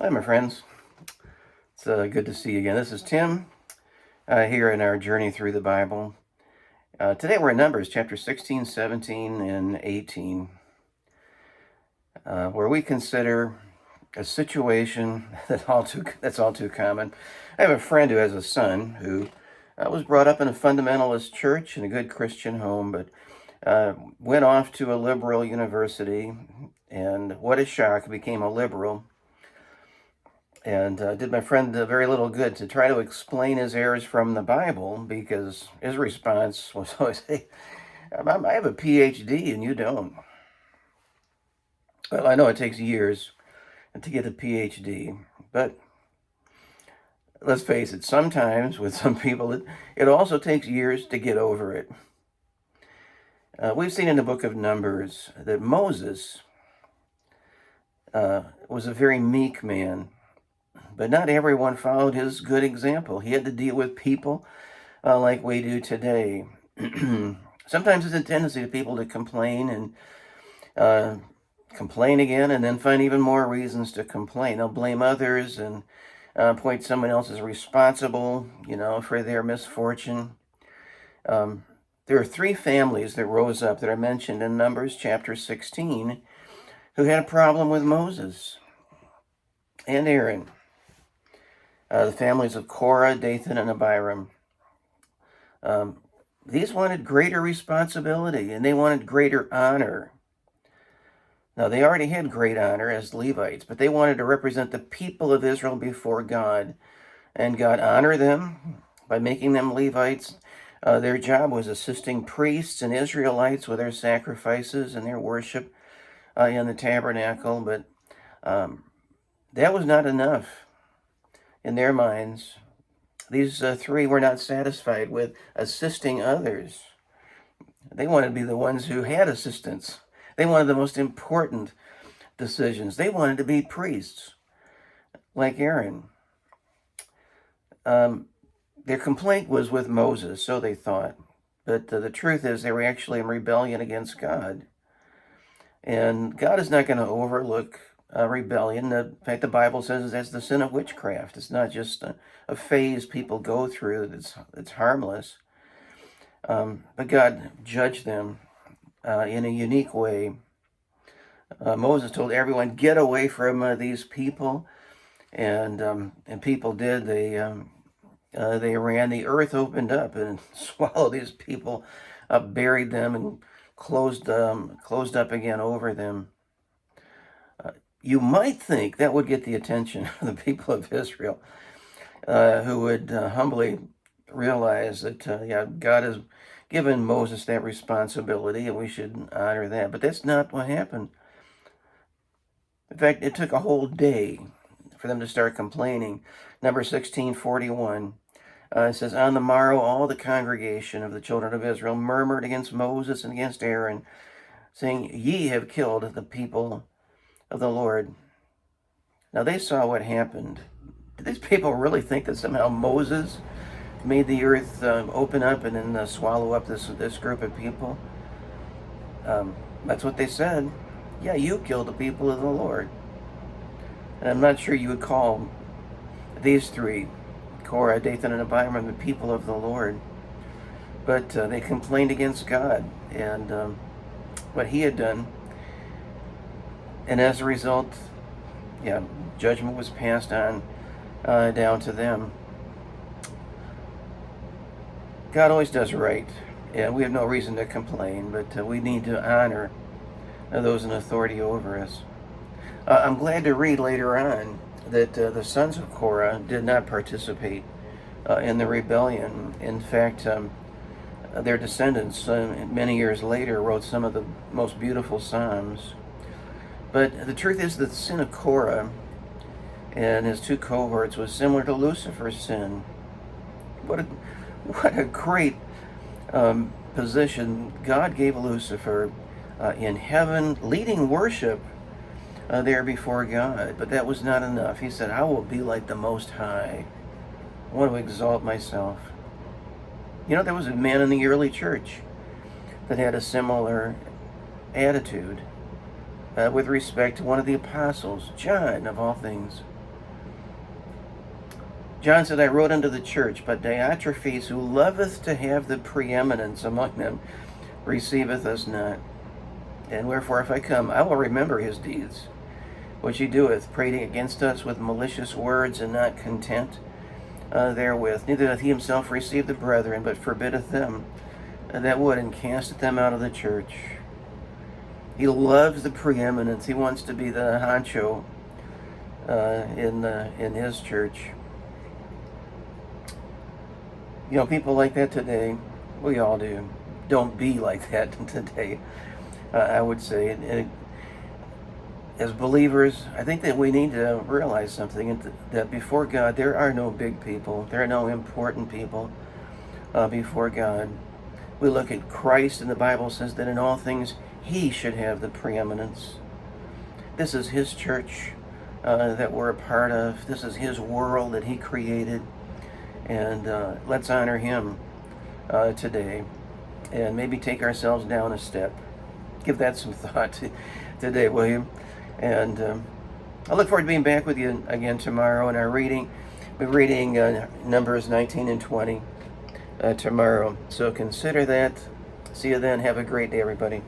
Hi, my friends. It's good to see you again. This is Tim here in our journey through the Bible. Today we're in Numbers chapter 16, 17, and 18, where we consider a situation that's all too common. I have a friend who has a son who was brought up in a fundamentalist church in a good Christian home, but went off to a liberal university, and what a shock, became a liberal. And did my friend very little good to try to explain his errors from the Bible, because his response was always, "Hey, I have a PhD and you don't." Well, I know it takes years to get a PhD, but let's face it, sometimes with some people, it also takes years to get over it. We've seen in the book of Numbers that Moses was a very meek man, but not everyone followed his good example. He had to deal with people like we do today. Sometimes there's a tendency to people to complain and complain again, and then find even more reasons to complain. They'll blame others and point someone else as responsible, for their misfortune. There are three families that rose up that are mentioned in Numbers chapter 16 who had a problem with Moses and Aaron. The families of Korah, Dathan, and Abiram. These wanted greater responsibility and they wanted greater honor. Now, they already had great honor as Levites, but they wanted to represent the people of Israel before God, and God honored them by making them Levites. Their job was assisting priests and Israelites with their sacrifices and their worship in the tabernacle, but that was not enough in their minds. These three were not satisfied with assisting others. They wanted to be the ones who had assistants. They wanted the most important decisions. They wanted to be priests, like Aaron. Their complaint was with Moses, so they thought. But the truth is, they were actually in rebellion against God. And God is not going to overlook rebellion. In fact, the Bible says that's the sin of witchcraft. It's not just a phase people go through that's harmless. But God judged them in a unique way. Moses told everyone, "Get away from these people," and people did. They ran. The earth opened up and swallowed these people up, buried them, and closed up again over them. You might think that would get the attention of the people of Israel, who would humbly realize that God has given Moses that responsibility, and we should honor that. But that's not what happened. In fact, it took a whole day for them to start complaining. Numbers 16:41. It says, "On the morrow, all the congregation of the children of Israel murmured against Moses and against Aaron, saying, 'Ye have killed the people of the Lord.'" Now they saw what happened. Did these people really think that somehow Moses made the earth open up and then swallow up this group of people? That's what they said. "Yeah, you killed the people of the Lord." And I'm not sure you would call these three, Korah, Dathan, and Abiram, the people of the Lord. But they complained against God and what he had done. And as a result, judgment was passed on down to them. God always does right, and we have no reason to complain, but we need to honor those in authority over us. I'm glad to read later on that the sons of Korah did not participate in the rebellion. In fact, their descendants, many years later, wrote some of the most beautiful psalms. But the truth is that the sin of Korah and his two cohorts was similar to Lucifer's sin. What a great position God gave Lucifer in heaven, leading worship there before God. But that was not enough. He said, "I will be like the Most High. I want to exalt myself." There was a man in the early church that had a similar attitude with respect to one of the apostles, John, of all things. John said, I wrote unto the church, but Diotrephes, who loveth to have the preeminence among them, receiveth us not. And wherefore, if I come, I will remember his deeds, which he doeth, prating against us with malicious words, and not content therewith. Neither doth he himself receive the brethren, but forbiddeth them that would, and casteth them out of the church. He loves the preeminence. He wants to be the honcho in his church. You know, people like that today, we all do. Don't be like that today, I would say. And as believers, I think that we need to realize something, that before God, there are no big people. There are no important people before God. We look at Christ, and the Bible says that in all things, he should have the preeminence. This is his church that we're a part of. This is his world that he created. And let's honor him today, and maybe take ourselves down a step. Give that some thought today, will you? And I look forward to being back with you again tomorrow in our reading. We're reading Numbers 19 and 20 tomorrow. So consider that. See you then. Have a great day, everybody.